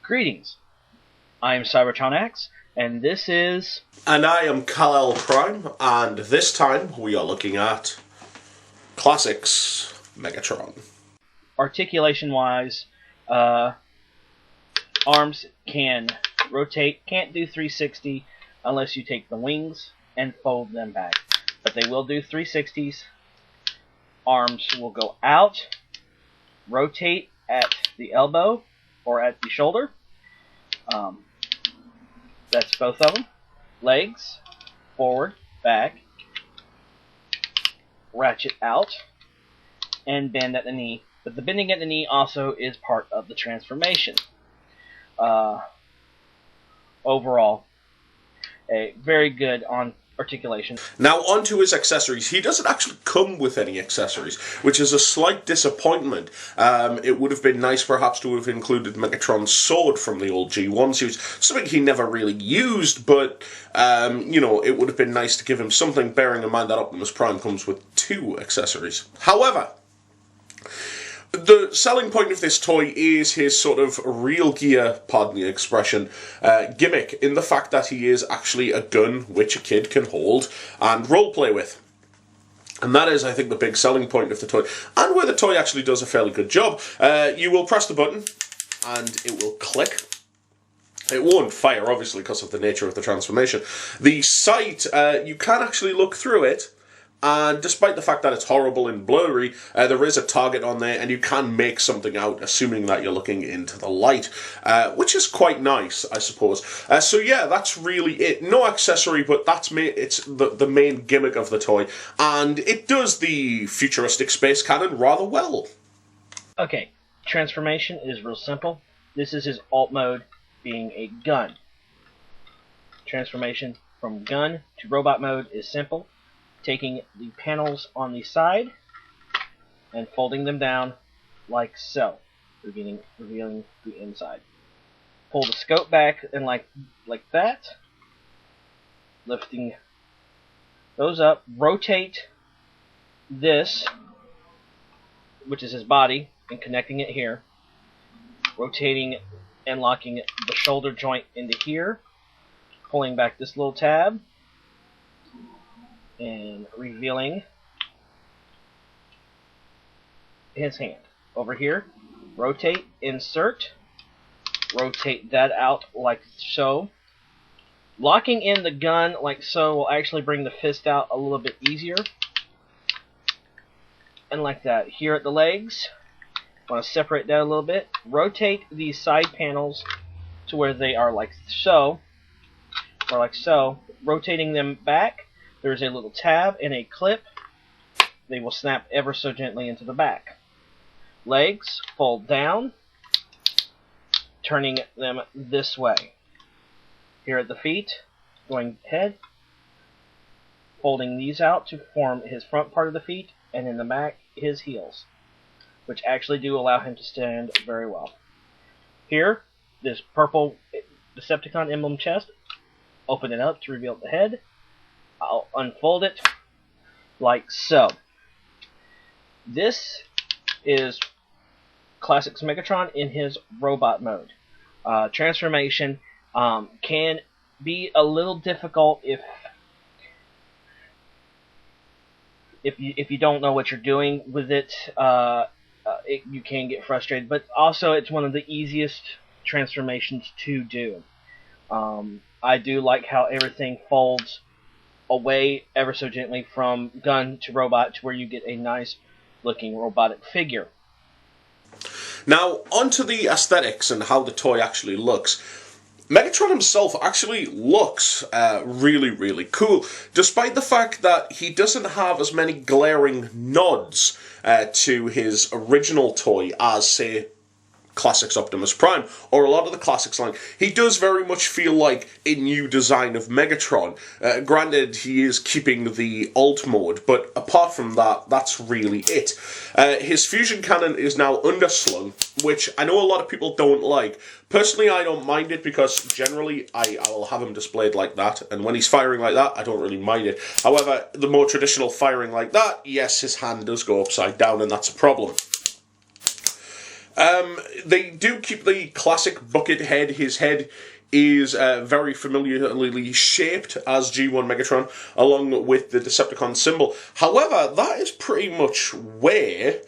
Greetings, I am CybertronAx, and this is... And I am Kalelprime, and this time we are looking at Classics Megatron. Articulation-wise, arms can rotate, can't do 360 unless you take the wings and fold them back. But they will do 360s. Arms will go out, rotate at the elbow or at the shoulder. That's both of them. Legs, forward, back, ratchet out, and bend at the knee. But the bending at the knee also is part of the transformation. Overall, a very good on articulation. Now onto his accessories. He doesn't actually come with any accessories, which is a slight disappointment. It would have been nice perhaps to have included Megatron's sword from the old G1 series, something he never really used, but you know, it would have been nice to give him something, bearing in mind that Optimus Prime comes with 2 accessories. However, the selling point of this toy is his sort of real gear, pardon the expression, gimmick, in the fact that he is actually a gun which a kid can hold and roleplay with. And that is, I think, the big selling point of the toy, and where the toy actually does a fairly good job. You will press the button, and it will click. It won't fire, obviously, because of the nature of the transformation. The sight, you can actually look through it, and despite the fact that it's horrible and blurry, there is a target on there, and you can make something out, assuming that you're looking into the light, which is quite nice, I suppose. So yeah, that's really it. No accessory, but it's the main gimmick of the toy, and it does the futuristic space cannon rather well. Okay, transformation is real simple. This is his alt mode, being a gun. Transformation from gun to robot mode is simple. Taking the panels on the side and folding them down like so, revealing the inside. Pull the scope back and like that, lifting those up. Rotate this, which is his body, and connecting it here. Rotating and locking the shoulder joint into here. Pulling back this little tab. And revealing his hand. Over here, rotate, insert, rotate that out like so. Locking in the gun like so will actually bring the fist out a little bit easier. And like that. Here at the legs, I want to separate that a little bit. Rotate these side panels to where they are like so, or like so. Rotating them back. There's a little tab and a clip. They will snap ever so gently into the back. Legs, fold down, turning them this way. Here at the feet, going head, folding these out to form his front part of the feet, and in the back, his heels, which actually do allow him to stand very well. Here, this purple Decepticon emblem chest, open it up to reveal the head. I'll unfold it like so. This is Classics Megatron in his robot mode. Transformation can be a little difficult if you don't know what you're doing with it. You can get frustrated, but also it's one of the easiest transformations to do. I do like how everything folds away ever so gently from gun to robot to where you get a nice looking robotic figure. Now, onto the aesthetics and how the toy actually looks. Megatron himself actually looks really, really cool, despite the fact that he doesn't have as many glaring nods to his original toy as, say, Classics Optimus Prime, or a lot of the Classics line. He does very much feel like a new design of Megatron. Granted, he is keeping the alt mode, but apart from that, that's really it. His fusion cannon is now underslung, which I know a lot of people don't like. Personally, I don't mind it, because generally I will have him displayed like that, and when he's firing like that, I don't really mind it. However, the more traditional firing like that, yes, his hand does go upside down, and that's a problem. They do keep the classic bucket head. His head is very familiarly shaped as G1 Megatron, along with the Decepticon symbol. However, that is pretty much where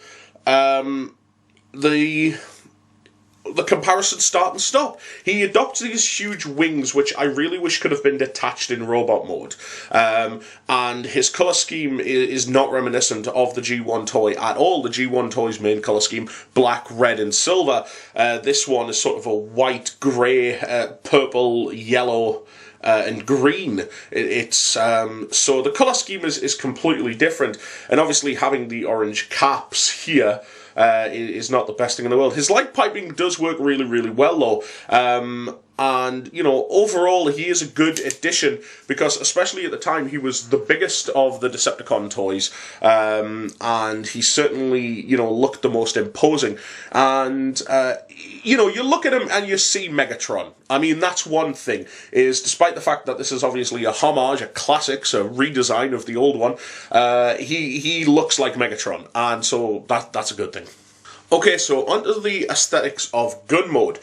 the comparisons start and stop. He adopts these huge wings, which I really wish could have been detached in robot mode. And his colour scheme is not reminiscent of the G1 toy at all. The G1 toy's main colour scheme, black, red and silver. This one is sort of a white, grey, purple, yellow, and green. So the colour scheme is completely different. And obviously having the orange caps here is not the best thing in the world. His light piping does work really, really well, though. And, you know, overall, he is a good addition because, especially at the time, he was the biggest of the Decepticon toys. And he certainly, you know, looked the most imposing. And, you know, you look at him and you see Megatron. I mean, that's one thing, is despite the fact that this is obviously a homage, a classics, a redesign of the old one, he looks like Megatron. And so that's a good thing. Okay, so onto the aesthetics of gun mode.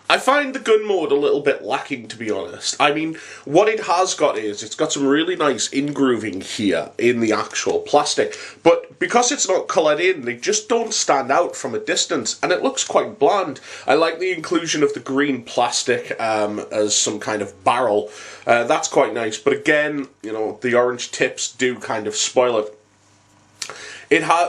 I find the gun mode a little bit lacking, to be honest. I mean, what it has got is, it's got some really nice in-grooving here in the actual plastic, but because it's not coloured in, they just don't stand out from a distance, and it looks quite bland. I like the inclusion of the green plastic as some kind of barrel. That's quite nice, but again, you know, the orange tips do kind of spoil it.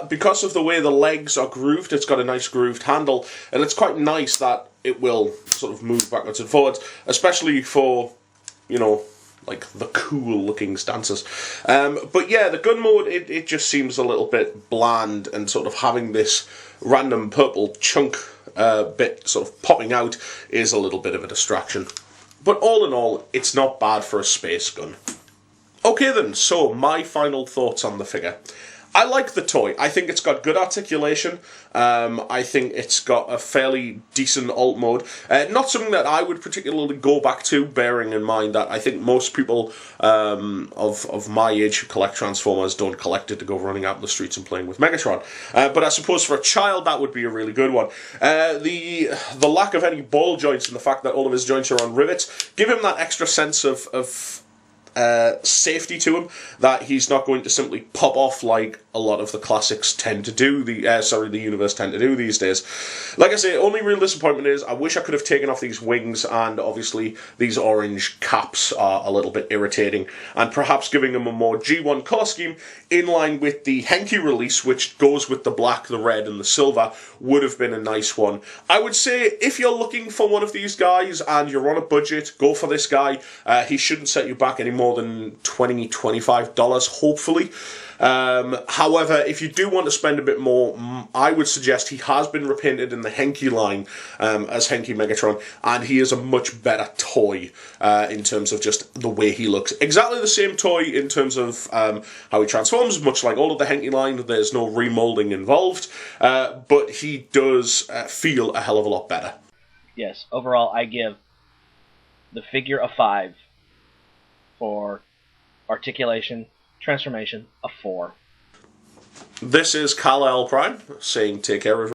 Because of the way the legs are grooved, it's got a nice grooved handle, and it's quite nice that it will sort of move backwards and forwards, especially for, you know, like the cool looking stances. But yeah, the gun mode, it just seems a little bit bland, and sort of having this random purple chunk bit sort of popping out is a little bit of a distraction. But all in all, it's not bad for a space gun. Okay then, so my final thoughts on the figure. I like the toy. I think it's got good articulation. I think it's got a fairly decent alt mode. Not something that I would particularly go back to, bearing in mind that I think most people of my age who collect Transformers don't collect it to go running out in the streets and playing with Megatron. But I suppose for a child that would be a really good one. The lack of any ball joints and the fact that all of his joints are on rivets give him that extra sense of safety to him, that he's not going to simply pop off like a lot of the classics tend to do, the universe tend to do these days. Like I say, only real disappointment is I wish I could have taken off these wings, and obviously these orange caps are a little bit irritating, and perhaps giving them a more G1 colour scheme in line with the Henke release, which goes with the black, the red and the silver, would have been a nice one. I would say if you're looking for one of these guys and you're on a budget, go for this guy. He shouldn't set you back any more than $20, $25, hopefully. However, if you do want to spend a bit more, I would suggest he has been repainted in the Henke line as Henke Megatron, and he is a much better toy in terms of just the way he looks. Exactly the same toy in terms of how he transforms, much like all of the Henke line. There's no remoulding involved, but he does feel a hell of a lot better. Yes, overall I give the figure a 5. For articulation, transformation, a 4. This is Kalelprime saying take care, everyone.